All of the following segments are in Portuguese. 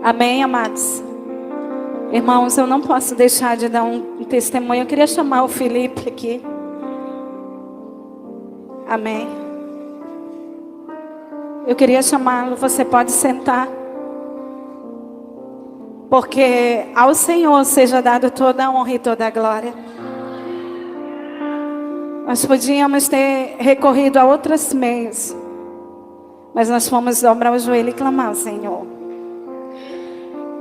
Amém, amados? Irmãos, eu não posso deixar de dar um testemunho. Eu queria chamar o Felipe aqui. Amém. Eu queria chamá-lo. Você pode sentar. Porque ao Senhor seja dado toda a honra e toda a glória. Nós podíamos ter recorrido a outros meios, mas nós fomos dobrar o joelho e clamar ao Senhor.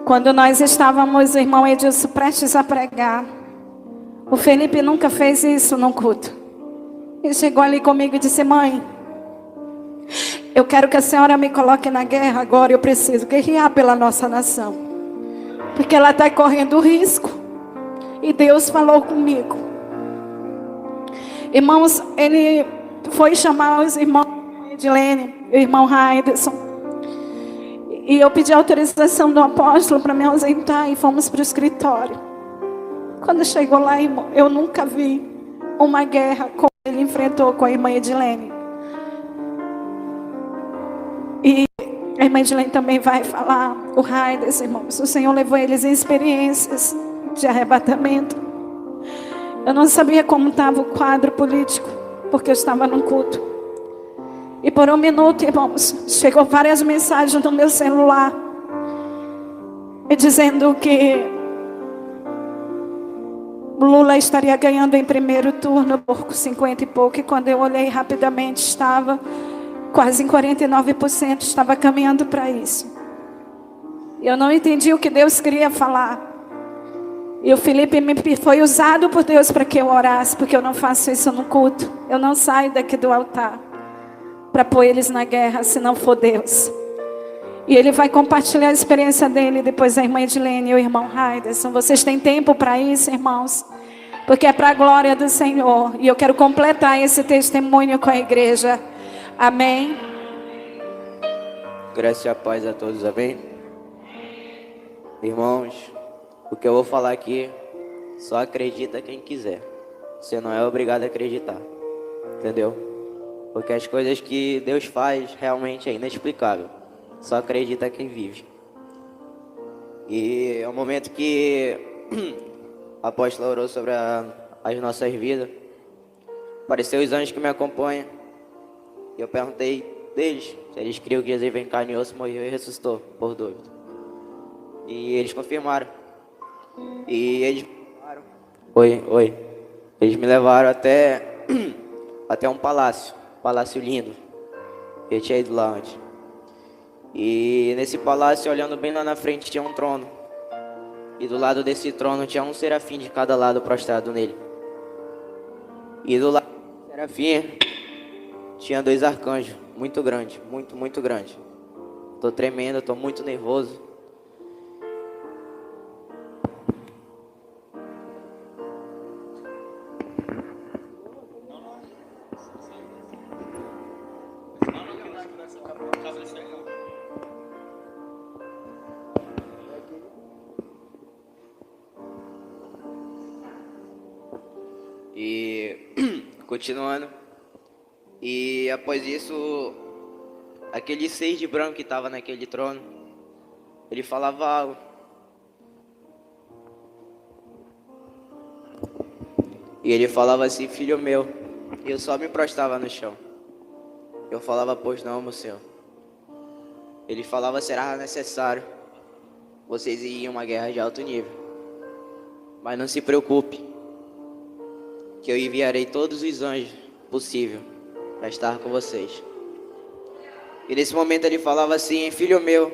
Quando nós estávamos, o irmão Edilson, prestes a pregar, o Felipe nunca fez isso num culto. Ele chegou ali comigo e disse: mãe, eu quero que a senhora me coloque na guerra agora. Eu preciso guerrear pela nossa nação, porque ela está correndo risco. E Deus falou comigo. Irmãos, ele foi chamar os irmãos Edilene, o irmão Raiderson. E eu pedi autorização do apóstolo para me ausentar e fomos para o escritório. Quando chegou lá, irmão, eu nunca vi uma guerra como ele enfrentou com a irmã Edilene. E a irmã Edilene também vai falar, o Raiderson, irmãos, o Senhor levou eles em experiências de arrebatamento. Eu não sabia como estava o quadro político, porque eu estava num culto. E por um minuto, irmãos, chegou várias mensagens no meu celular, me dizendo que Lula estaria ganhando em primeiro turno por 50 e pouco. E quando eu olhei rapidamente, estava quase em 49%, estava caminhando para isso. Eu não entendi o que Deus queria falar. E o Felipe foi usado por Deus para que eu orasse, porque eu não faço isso no culto. Eu não saio daqui do altar para pôr eles na guerra, se não for Deus. E ele vai compartilhar a experiência dele, depois a irmã Edilene e o irmão Raiderson. Vocês têm tempo para isso, irmãos? Porque é para a glória do Senhor. E eu quero completar esse testemunho com a igreja. Amém? Graça e a paz a todos, amém? Irmãos, o que eu vou falar aqui, só acredita quem quiser. Você não é obrigado a acreditar, entendeu? Porque as coisas que Deus faz realmente é inexplicável. Só acredita quem vive. E é o momento que o apóstolo orou sobre as nossas vidas. Apareceu os anjos que me acompanham. E eu perguntei deles se eles criam que Jesus vem em carne e osso, morreu e ressuscitou, por dúvida. E eles confirmaram. E eles me levaram. Eles me levaram até um palácio. Palácio lindo. Eu tinha ido lá antes. E nesse palácio, olhando bem lá na frente, tinha um trono. E do lado desse trono tinha um serafim de cada lado prostrado nele. E do lado do serafim tinha 2 arcanjos. Muito grande, muito grande. Tô tremendo, tô muito nervoso. E continuando. E após isso, aquele 6 de branco que estava naquele trono, ele falava algo. E ele falava assim: filho meu. E eu só me prostrava no chão. Eu falava: pois não, meu Senhor. Ele falava: será necessário vocês irem em uma guerra de alto nível, mas não se preocupe, que eu enviarei todos os anjos possível para estar com vocês. E nesse momento ele falava assim: filho meu,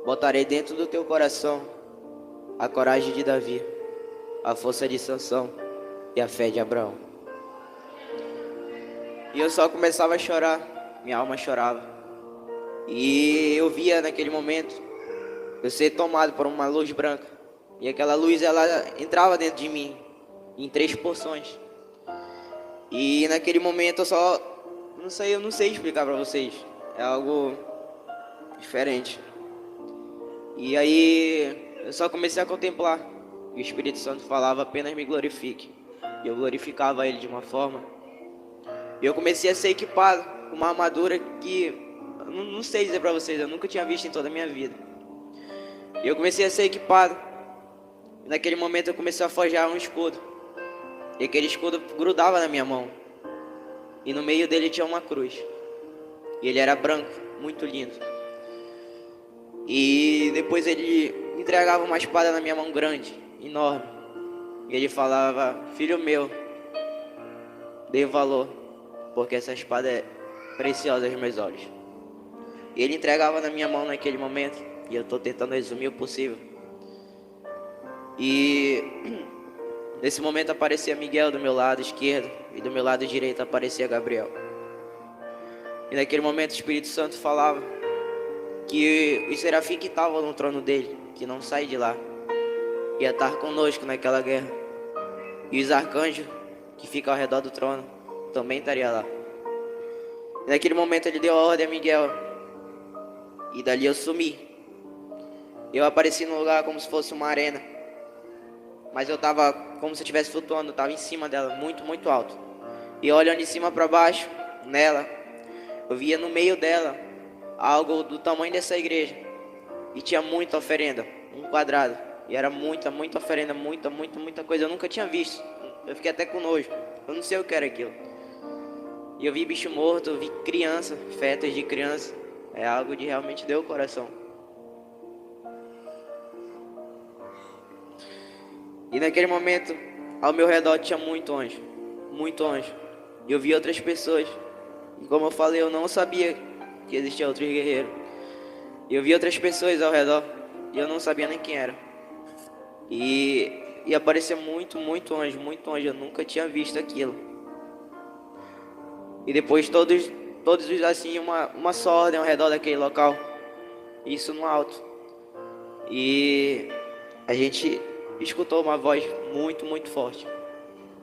botarei dentro do teu coração a coragem de Davi, a força de Sansão e a fé de Abraão. E eu só começava a chorar, minha alma chorava. E eu via naquele momento eu ser tomado por uma luz branca. E aquela luz, ela entrava dentro de mim, em 3 porções. E naquele momento eu não sei explicar pra vocês. É algo diferente. E aí eu só comecei a contemplar. E o Espírito Santo falava: apenas me glorifique. E eu glorificava ele de uma forma. E eu comecei a ser equipado com uma armadura que eu não sei dizer pra vocês, eu nunca tinha visto em toda a minha vida. E eu comecei a ser equipado. E naquele momento eu comecei a forjar um escudo. E aquele escudo grudava na minha mão. E no meio dele tinha uma cruz. E ele era branco, muito lindo. E depois ele entregava uma espada na minha mão grande, enorme. E ele falava: filho meu, dê valor, porque essa espada é preciosa aos meus olhos. E ele entregava na minha mão naquele momento. E eu estou tentando resumir o possível. E nesse momento aparecia Miguel do meu lado esquerdo. E do meu lado direito aparecia Gabriel. E naquele momento o Espírito Santo falava que os serafins que estavam no trono dele, que não saem de lá, ia estar conosco naquela guerra. E os arcanjos que ficam ao redor do trono também estariam lá. E naquele momento ele deu a ordem a Miguel. E dali eu sumi. Eu apareci num lugar como se fosse uma arena. Mas eu estava como se eu estivesse flutuando, eu estava em cima dela, muito, muito alto. E olhando de cima para baixo, nela, eu via no meio dela algo do tamanho dessa igreja. E tinha muita oferenda, um quadrado. E era muita, muita oferenda, muita, muita, muita coisa. Eu nunca tinha visto. Eu fiquei até com nojo. Eu não sei o que era aquilo. E eu vi bicho morto, eu vi criança, fetos de criança. É algo de realmente deu o coração. E naquele momento, ao meu redor tinha muito anjo. Muito anjo. E eu vi outras pessoas. E como eu falei, eu não sabia que existia outros guerreiros. E eu vi outras pessoas ao redor. E eu não sabia nem quem era. E aparecia muito, muito anjo, muito anjo. Eu nunca tinha visto aquilo. E depois todos assim, uma só ordem ao redor daquele local. Isso no alto. E a gente escutou uma voz muito, muito forte.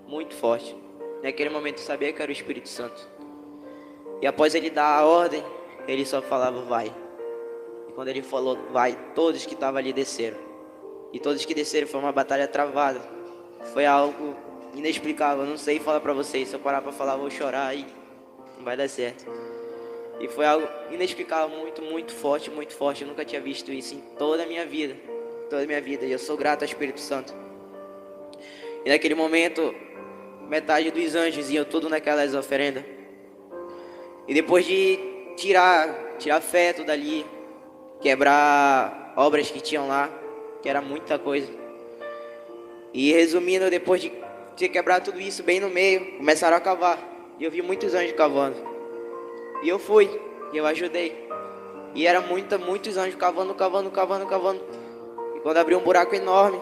Muito forte. Naquele momento eu sabia que era o Espírito Santo. E após ele dar a ordem, ele só falava: vai. E quando ele falou vai, todos que estavam ali desceram. E todos que desceram, foi uma batalha travada. Foi algo inexplicável. Eu não sei falar pra vocês. Se eu parar pra falar, eu vou chorar e não vai dar certo. E foi algo inexplicável, muito, muito forte, muito forte. Eu nunca tinha visto isso em toda a minha vida. Toda a minha vida. E eu sou grato ao Espírito Santo. E naquele momento, metade dos anjos iam tudo naquelas oferendas. E depois de tirar feto dali, quebrar obras que tinham lá, que era muita coisa. E resumindo, depois de quebrar tudo isso bem no meio, começaram a cavar. E eu vi muitos anjos cavando. E eu fui, e eu ajudei. E era muitos anjos cavando. E quando abriu um buraco enorme,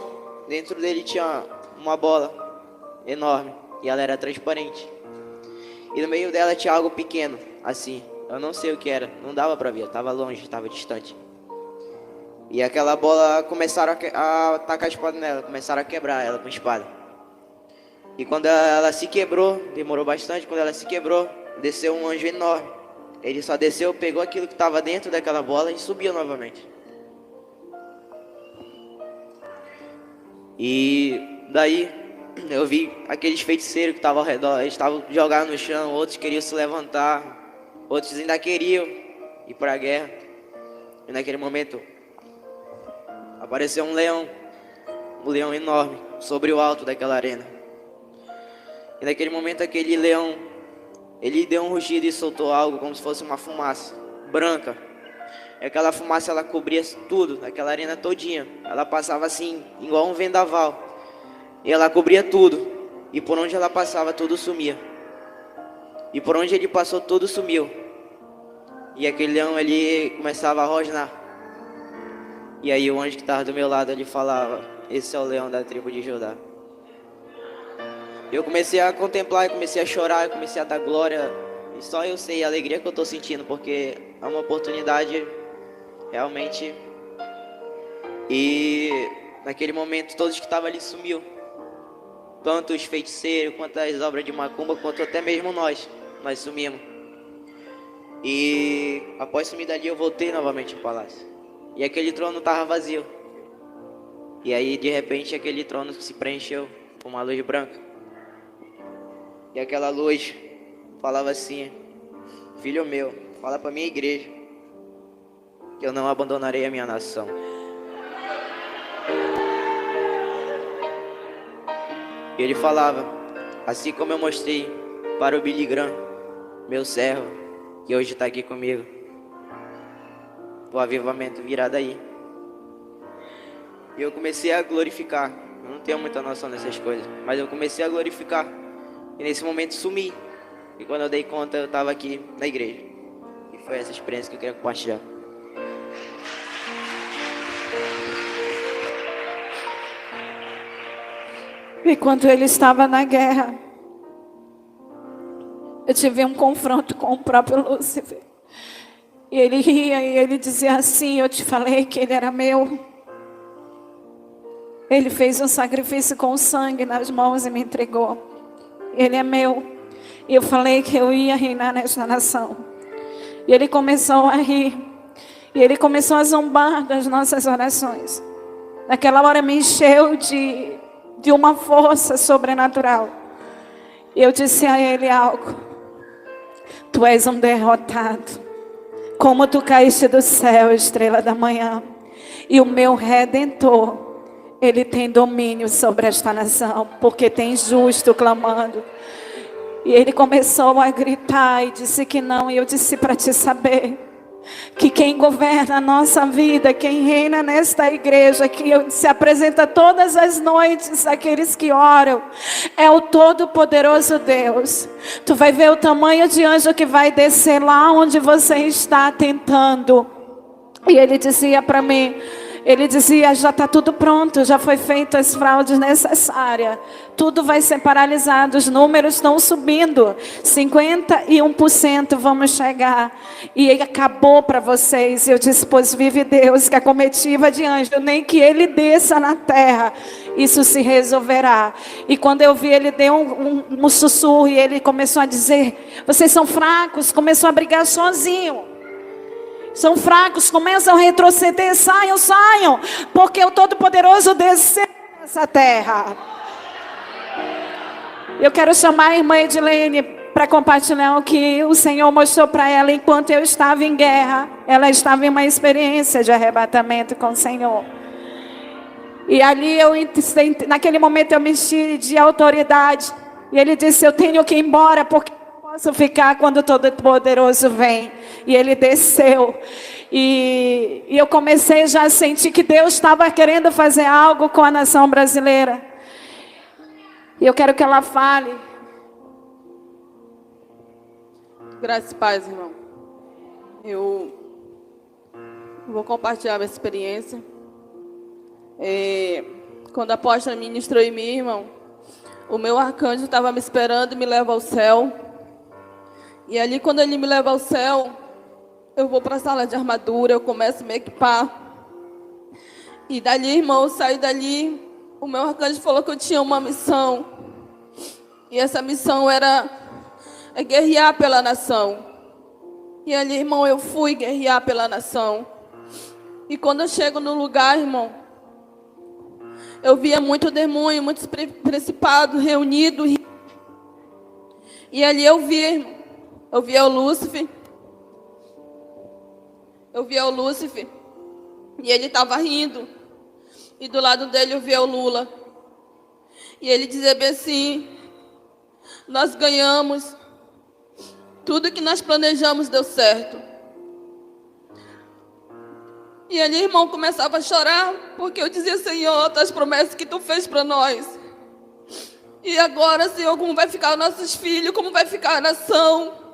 dentro dele tinha uma bola enorme. E ela era transparente. E no meio dela tinha algo pequeno, assim. Eu não sei o que era, não dava pra ver, eu tava longe, estava distante. E aquela bola começaram a tacar a espada nela, começaram a quebrar ela com a espada. E quando ela se quebrou, demorou bastante, quando ela se quebrou, desceu um anjo enorme. Ele só desceu, pegou aquilo que estava dentro daquela bola e subiu novamente. E daí eu vi aqueles feiticeiros que estavam ao redor. Eles estavam jogados no chão, outros queriam se levantar, outros ainda queriam ir para a guerra. E naquele momento apareceu um leão enorme sobre o alto daquela arena. E naquele momento aquele leão, ele deu um rugido e soltou algo como se fosse uma fumaça branca. E aquela fumaça, ela cobria tudo, aquela arena todinha. Ela passava assim, igual um vendaval. E ela cobria tudo. E por onde ela passava, tudo sumia. E por onde ele passou, tudo sumiu. E aquele leão, ele começava a rosnar. E aí o anjo que estava do meu lado, ele falava: esse é o leão da tribo de Judá. Eu comecei a contemplar, eu comecei a chorar, eu comecei a dar glória. E só eu sei a alegria que eu estou sentindo, porque é uma oportunidade realmente. E naquele momento todos que estavam ali sumiu. Tanto os feiticeiros, quanto as obras de macumba, quanto até mesmo nós sumimos. E após sumir dali eu voltei novamente ao palácio. E aquele trono estava vazio. E aí de repente aquele trono se preencheu com uma luz branca. E aquela luz falava assim: filho meu, fala para minha igreja que eu não abandonarei a minha nação. E ele falava, assim como eu mostrei para o Billy Graham, meu servo, que hoje está aqui comigo. O avivamento virá daí. E eu comecei a glorificar. Eu não tenho muita noção dessas coisas, mas eu comecei a glorificar. E nesse momento sumi. E quando eu dei conta, eu estava aqui na igreja. E foi essa experiência que eu queria compartilhar. E quando ele estava na guerra, eu tive um confronto com o próprio Lúcifer. E ele ria e ele dizia assim: eu te falei que ele era meu. Ele fez um sacrifício com sangue nas mãos e me entregou. Ele é meu. E eu falei que eu ia reinar nesta nação. E ele começou a rir. E ele começou a zombar das nossas orações. Naquela hora me encheu de uma força sobrenatural. E eu disse a ele algo: tu és um derrotado. Como tu caíste do céu, estrela da manhã. E o meu Redentor, ele tem domínio sobre esta nação, porque tem justo clamando. E ele começou a gritar e disse que não. E eu disse para te saber que quem governa a nossa vida, quem reina nesta igreja, que se apresenta todas as noites aqueles que oram, é o Todo-Poderoso Deus. Tu vai ver o tamanho de anjo que vai descer lá onde você está tentando. E ele dizia para mim, ele dizia: já está tudo pronto, já foi feito as fraudes necessárias, tudo vai ser paralisado, os números estão subindo, 51% vamos chegar, e acabou para vocês. Eu disse: pois vive Deus, que a comitiva de anjo, nem que ele desça na terra, isso se resolverá. E quando eu vi, ele deu um sussurro e ele começou a dizer: vocês são fracos, começou a brigar sozinho. São fracos, começam a retroceder, saiam, porque o Todo-Poderoso desceu nessa terra. Eu quero chamar a irmã Edilene para compartilhar o que o Senhor mostrou para ela enquanto eu estava em guerra. Ela estava em uma experiência de arrebatamento com o Senhor. E ali naquele momento eu me enchi de autoridade. E ele disse: eu tenho que ir embora, porque posso ficar quando o Todo-Poderoso vem. E ele desceu. E eu comecei já a sentir que Deus estava querendo fazer algo com a nação brasileira. E eu quero que ela fale. Graças e paz, irmão. Eu vou compartilhar minha experiência. Quando a apóstola ministrou em mim, irmão, o meu arcanjo estava me esperando e me leva ao céu. E ali, quando ele me leva ao céu, eu vou para a sala de armadura, eu começo a me equipar. E dali, irmão, eu saio dali, o meu arcanjo falou que eu tinha uma missão. E essa missão era guerrear pela nação. E ali, irmão, eu fui guerrear pela nação. E quando eu chego no lugar, irmão, eu via muito demônio, muitos principados reunidos. E ali eu via, irmão, eu via o Lúcifer. E ele estava rindo. E do lado dele eu via o Lula. E ele dizia bem assim: nós ganhamos. Tudo que nós planejamos deu certo. E ali, irmão, começava a chorar, porque eu dizia: Senhor, as promessas que tu fez para nós. E agora, Senhor, como vai ficar os nossos filhos? Como vai ficar a nação?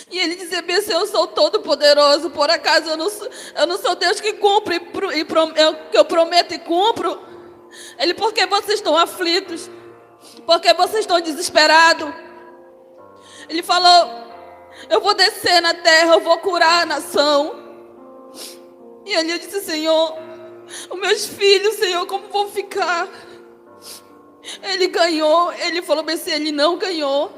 E ele dizia bem assim: eu sou todo poderoso, por acaso eu não sou Deus que cumpre, que eu prometo e cumpro? Ele: por que vocês estão aflitos? Por que vocês estão desesperados? Ele falou: eu vou descer na terra, eu vou curar a nação. E ali eu disse: Senhor, Os meus filhos, Senhor, como vão ficar? Ele ganhou, ele falou bem assim, ele não ganhou.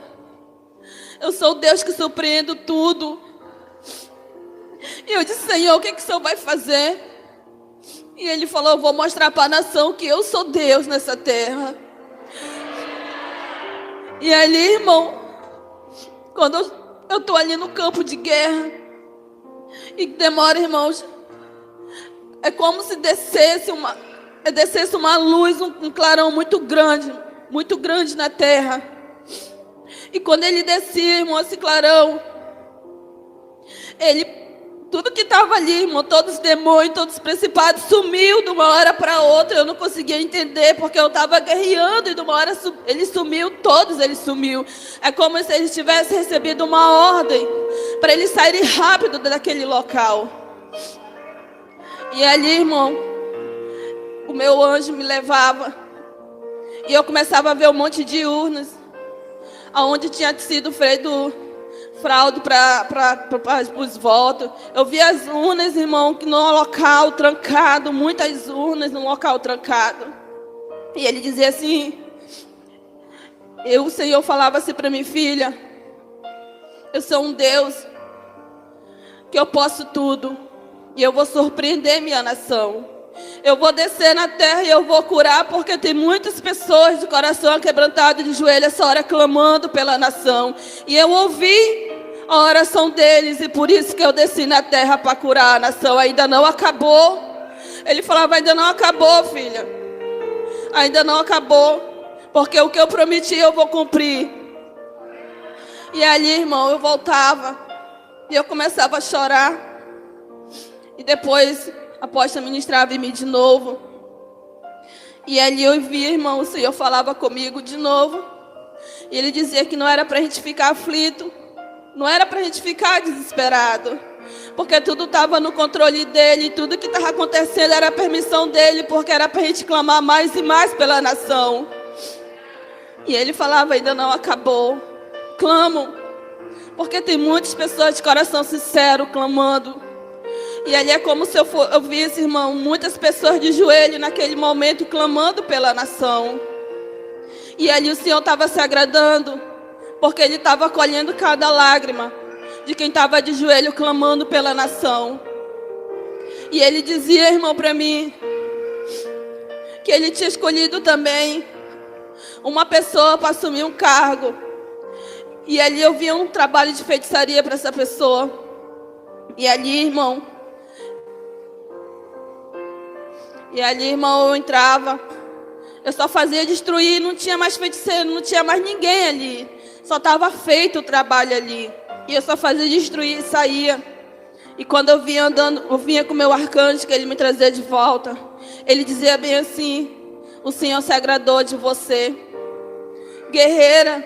Eu sou o Deus que surpreendo tudo. E eu disse, Senhor, o que o Senhor vai fazer? E ele falou, eu vou mostrar para a nação que eu sou Deus nessa terra. E ali, irmão, quando eu estou ali no campo de guerra, e demora, irmãos, é como se descesse uma luz, um clarão muito grande na terra. E quando ele descia, irmão, esse clarão, tudo que estava ali, irmão, todos os demônios, todos os principados, sumiu de uma hora para outra. Eu não conseguia entender, porque eu estava guerreando e de uma hora ele sumiu, todos ele sumiu. É como se eles tivessem recebido uma ordem para eles saírem rápido daquele local. E ali, irmão, o meu anjo me levava e eu começava a ver um monte de urnas, aonde tinha sido feito fraude para os votos. Eu vi as urnas, irmão, que no local trancado, muitas urnas no local trancado. E ele dizia assim, o Senhor falava assim para mim, filha, eu sou um Deus que eu posso tudo. E eu vou surpreender minha nação. Eu vou descer na terra e eu vou curar, porque tem muitas pessoas de coração quebrantado, de joelho, essa hora clamando pela nação. E eu ouvi a oração deles, e por isso que eu desci na terra para curar a nação. Ainda não acabou. Ele falava, ainda não acabou, filha. Ainda não acabou, porque o que eu prometi eu vou cumprir. E ali, irmão, eu voltava e eu começava a chorar. E depois a apóstola ministrava em mim de novo. E ali eu via, irmão, o Senhor falava comigo de novo. E ele dizia que não era para a gente ficar aflito, não era para a gente ficar desesperado, porque tudo estava no controle dele, tudo que estava acontecendo era a permissão dele, porque era para a gente clamar mais e mais pela nação. E ele falava, ainda não acabou. Clamam, porque tem muitas pessoas de coração sincero clamando. E ali é como se eu visse, irmão, muitas pessoas de joelho naquele momento clamando pela nação. E ali o Senhor estava se agradando, porque Ele estava colhendo cada lágrima de quem estava de joelho clamando pela nação. E Ele dizia, irmão, para mim, que Ele tinha escolhido também uma pessoa para assumir um cargo. E ali eu via um trabalho de feitiçaria para essa pessoa. E ali, irmão, eu entrava, eu só fazia destruir, não tinha mais feiticeiro, não tinha mais ninguém ali. Só estava feito o trabalho ali. E eu só fazia destruir e saía. E quando eu vinha andando, eu vinha com o meu arcanjo, que ele me trazia de volta. Ele dizia bem assim, o Senhor se agradou de você. Guerreira,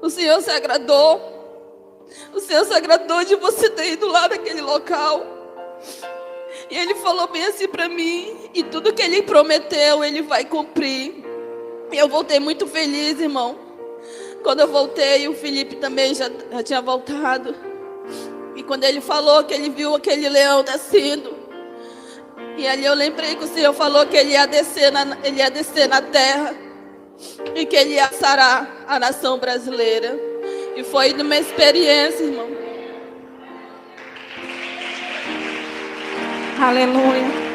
o Senhor se agradou. O Senhor se agradou de você ter ido lá naquele local. E Ele falou bem assim para mim. E tudo que Ele prometeu, Ele vai cumprir. E eu voltei muito feliz, irmão. Quando eu voltei, o Felipe também já tinha voltado. E quando ele falou que ele viu aquele leão descendo. E ali eu lembrei que o Senhor falou que ele ia descer na terra. E que ele ia sarar a nação brasileira. E foi uma experiência, irmão. Aleluia.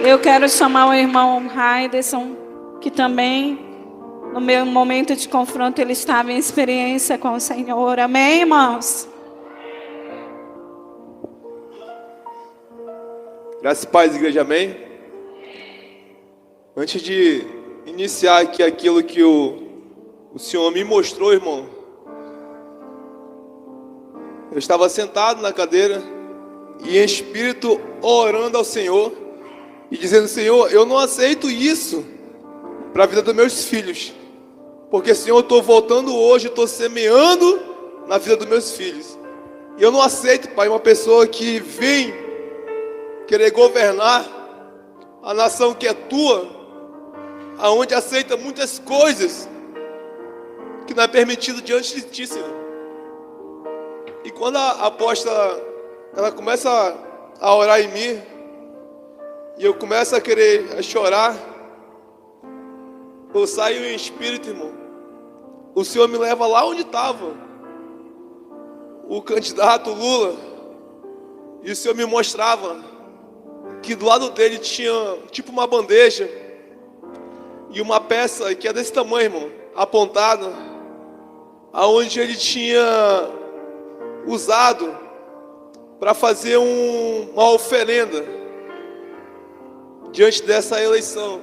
Eu quero chamar o irmão Raiderson, que também, no meu momento de confronto, ele estava em experiência com o Senhor. Amém, irmãos? Graças e paz, igreja, amém? Antes de iniciar aqui aquilo que o Senhor me mostrou, irmão, eu estava sentado na cadeira e em espírito orando ao Senhor e dizendo, Senhor, eu não aceito isso para a vida dos meus filhos, porque, Senhor, eu estou voltando hoje, estou semeando na vida dos meus filhos, e eu não aceito, Pai, uma pessoa que vem querer governar a nação que é tua, aonde aceita muitas coisas que não é permitido diante de ti, Senhor. E quando a apóstola ela começa a orar em mim, e eu começo a querer chorar, eu saio em espírito, irmão. O Senhor me leva lá onde estava o candidato Lula, e o Senhor me mostrava que do lado dele tinha tipo uma bandeja e uma peça que é desse tamanho, irmão, apontada, aonde ele tinha usado para fazer uma oferenda diante dessa eleição.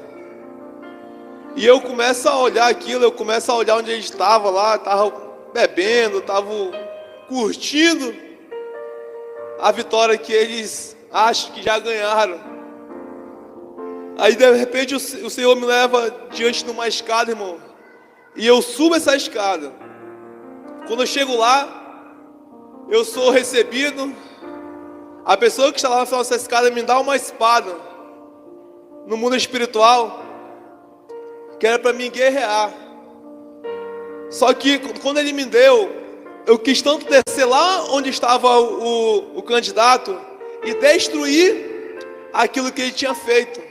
E eu começo a olhar aquilo, eu começo a olhar onde ele estava lá, estava bebendo, estava curtindo a vitória que eles acham que já ganharam. Aí de repente o Senhor me leva diante de uma escada, irmão, e eu subo essa escada. Quando eu chego lá, eu sou recebido. A pessoa que está lá na frente dessa escada me dá uma espada no mundo espiritual, que era para mim guerrear. Só que quando ele me deu, eu quis tanto descer lá onde estava o candidato e destruir aquilo que ele tinha feito.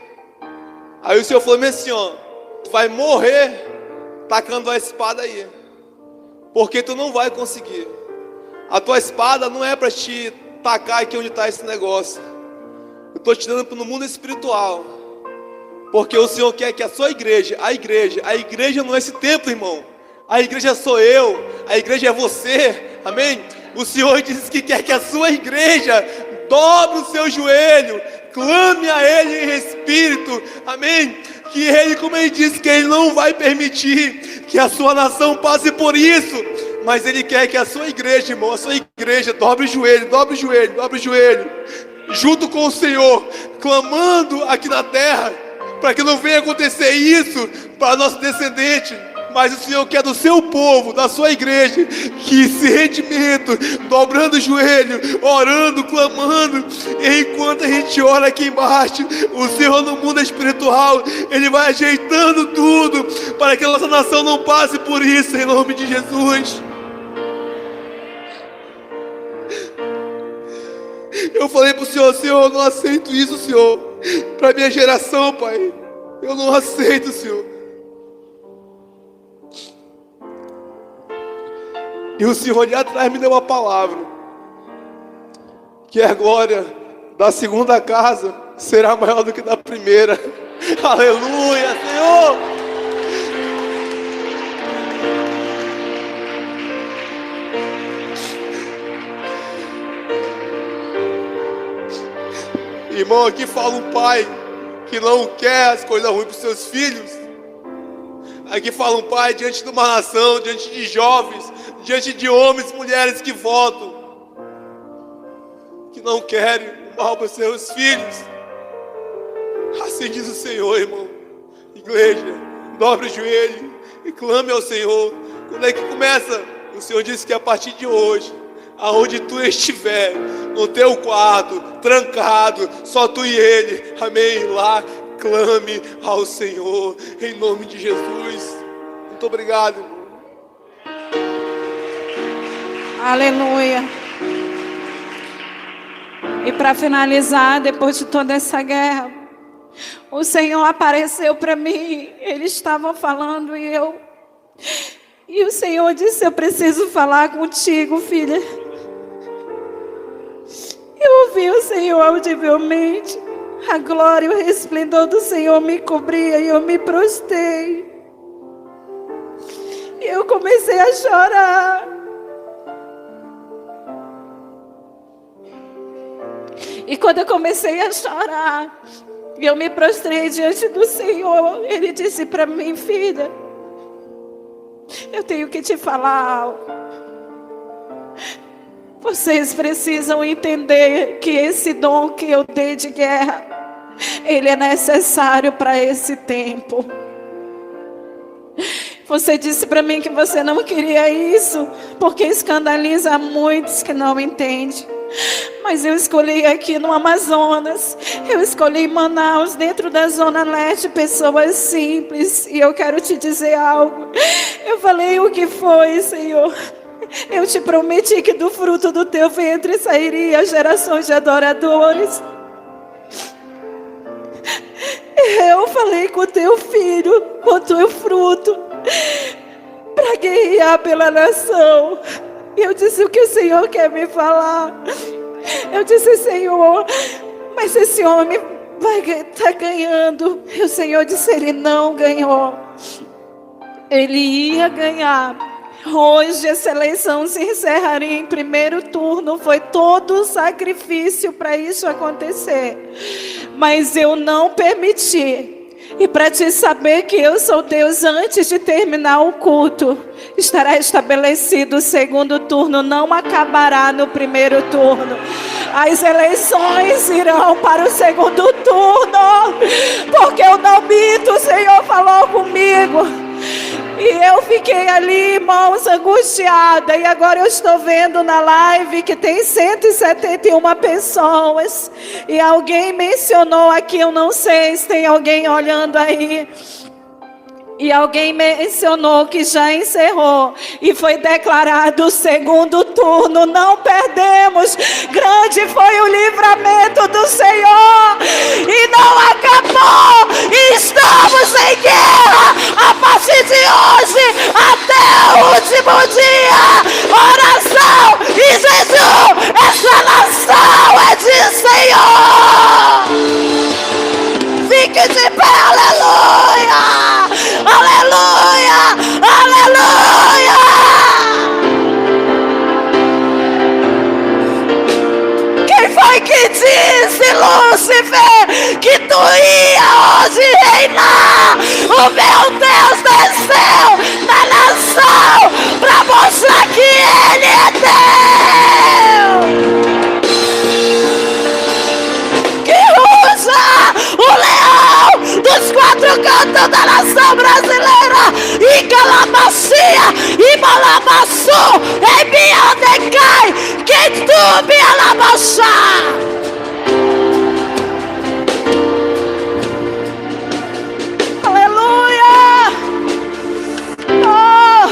Aí o Senhor falou assim, ó, tu vai morrer tacando a espada aí, porque tu não vai conseguir. A tua espada não é para te tacar aqui onde está esse negócio. Eu estou te dando no mundo espiritual, porque o Senhor quer que a sua igreja, a igreja não é esse templo, irmão. A igreja sou eu, a igreja é você, amém? O Senhor disse que quer que a sua igreja dobre o seu joelho, clame a Ele em espírito, amém? Que Ele, como Ele disse, que Ele não vai permitir que a sua nação passe por isso, mas Ele quer que a sua igreja, irmão, a sua igreja dobre o joelho, junto com o Senhor, clamando aqui na terra, para que não venha acontecer isso para nosso descendente. Mas o Senhor quer do seu povo, da sua igreja, que esse rendimento, dobrando o joelho, orando, clamando, enquanto a gente ora aqui embaixo, o Senhor no mundo espiritual, Ele vai ajeitando tudo, para que a nossa nação não passe por isso, em nome de Jesus. Eu falei para o Senhor, Senhor, eu não aceito isso, Senhor, para minha geração, Pai, eu não aceito, Senhor. E o Senhor ali atrás me deu uma palavra, que a glória da segunda casa será maior do que da primeira. Aleluia, Senhor! Irmão, aqui fala um pai que não quer as coisas ruins para os seus filhos. Aqui fala um pai diante de uma nação, diante de jovens, diante de homens e mulheres que votam, que não querem o mal para os seus filhos. Assim diz o Senhor, irmão. Igreja, dobre o joelho e clame ao Senhor. Quando é que começa? O Senhor disse que a partir de hoje, aonde tu estiver, no teu quarto, trancado, só tu e Ele, amém, lá, clame ao Senhor, em nome de Jesus. Muito obrigado, irmão. Aleluia. E para finalizar, depois de toda essa guerra, o Senhor apareceu para mim. Eles estavam falando e o Senhor disse: eu preciso falar contigo, filha. Eu ouvi o Senhor audivelmente. A glória e o resplendor do Senhor me cobria e eu me prostrei. E eu comecei a chorar. E quando eu comecei a chorar, eu me prostrei diante do Senhor. Ele disse para mim: filha, eu tenho que te falar algo. Vocês precisam entender que esse dom que eu dei de guerra, ele é necessário para esse tempo. Você disse para mim que você não queria isso, porque escandaliza muitos que não entendem. Mas eu escolhi aqui no Amazonas, eu escolhi em Manaus, dentro da Zona Leste, pessoas simples. E eu quero te dizer algo. Eu falei: o que foi, Senhor? Eu te prometi que do fruto do teu ventre sairia gerações de adoradores. eu falei com o teu filho, com o teu fruto, para guerrear pela nação. E eu disse: o que o Senhor quer me falar? Eu disse: Senhor, mas esse homem vai estar ganhando. E o Senhor disse: ele não ganhou. Ele ia ganhar. Hoje essa eleição se encerraria em primeiro turno. Foi todo o sacrifício para isso acontecer. Mas eu não permiti. E para te saber que eu sou Deus, antes de terminar o culto, estará estabelecido o segundo turno. Não acabará no primeiro turno. As eleições irão para o segundo turno. Porque eu não minto, o Senhor falou comigo. E eu fiquei ali, irmãos, angustiada. E agora eu estou vendo na live que tem 171 pessoas. E alguém mencionou aqui, eu não sei se tem alguém olhando aí. E alguém mencionou que já encerrou. E foi declarado o segundo turno. Não perdemos. Grande foi o livramento do Senhor. E não acabou. E estamos em guerra. A partir de hoje até o último dia. Oração e jejum. Essa nação é de Senhor. Fique de pé, aleluia. Aleluia! Aleluia! Quem foi que disse, Lúcifer, que tu ia hoje reinar? O meu Deus desceu na nação para mostrar que Ele é Deus. Que ruja o leão dos quatro cantos da nação brasileira. E Calamacia, e Malamaçu, e Biandecai, que tu me alabaxá. Aleluia! Oh,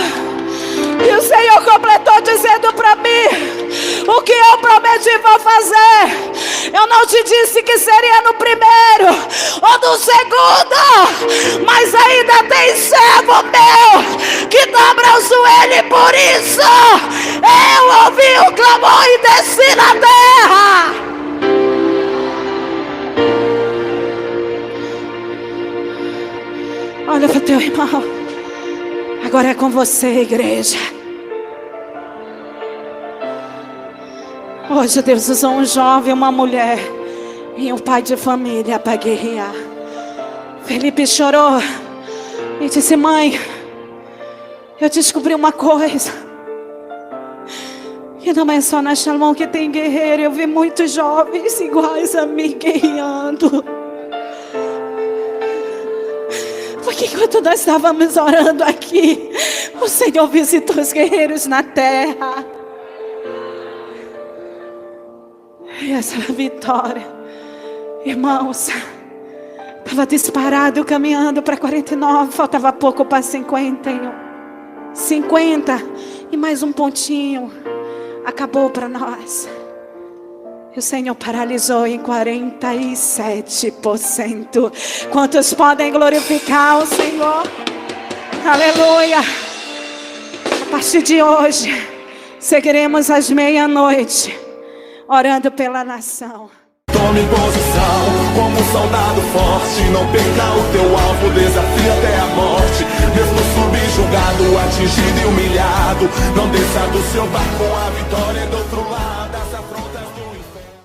e o Senhor completou dizendo para mim: o que eu prometi vou fazer. Eu não te disse que seria no primeiro ou no segundo, mas ainda tem servo meu que dobra o joelho, e por isso eu ouvi o clamor e desci na terra. Olha para teu irmão. Agora é com você, igreja. Hoje Deus usou um jovem, uma mulher e um pai de família para guerrear. Felipe chorou e disse: mãe, eu descobri uma coisa, que não é só na Shalom que tem guerreiro. Eu vi muitos jovens iguais a mim guerreando. Porque enquanto nós estávamos orando aqui, o Senhor visitou os guerreiros na terra. E essa vitória, irmãos, estava disparado, caminhando para 49, faltava pouco para 51. 50 e mais um pontinho, acabou para nós. E o Senhor paralisou em 47%. Quantos podem glorificar o Senhor? Aleluia! A partir de hoje, seguiremos às meia-noite, orando pela nação. Tome posição como um soldado forte. Não perca o teu alvo, desafia até a morte. Mesmo subjugado, atingido e humilhado, não desça do seu barco, a vitória é do outro lado.